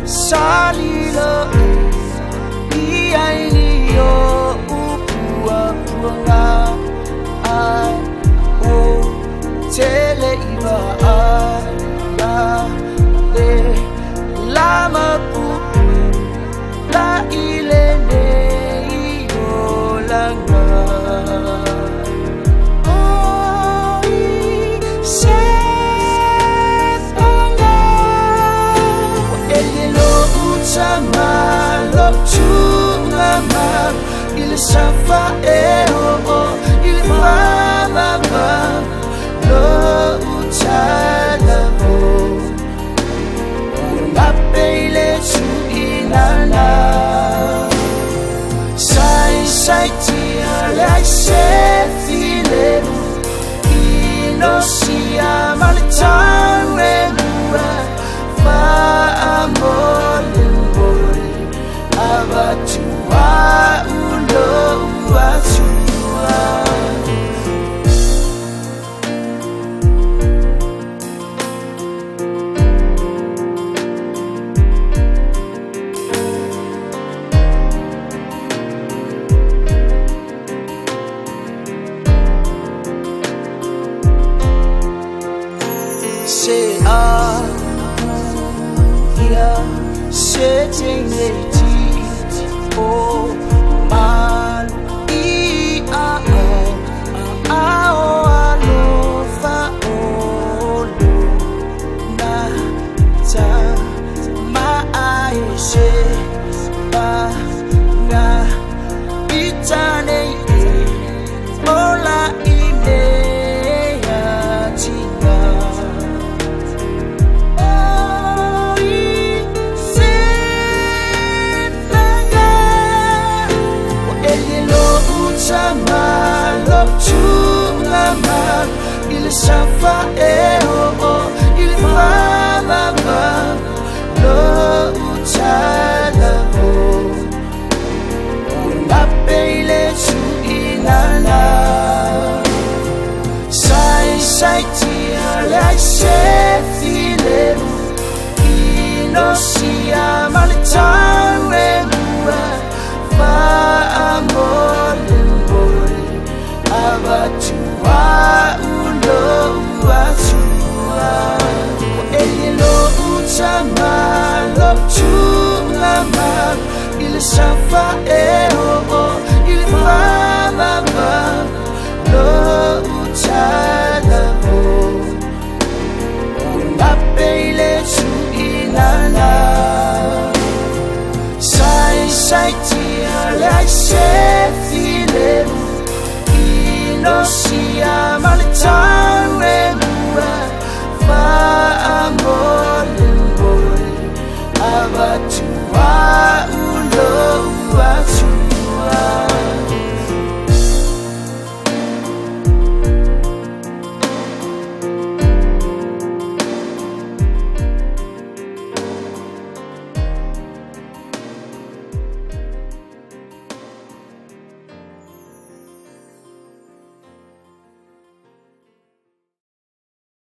salilo iaini yo upua puanga ai o tele iwa ai la le lama pu la ile ne yo langa Il safa il va lo ucala vo la pele su inana sai tia la se file ino sia maltare mura fa amore abatua ulo atua say here sitting oh man fa na ta ma se ba na itane ola ine ya tinga il safa il va lo ucala vo la pele su inana sai tia la se file ino sia maltare mura fa amore abatua ulo atua elilo utama lo chulama il safa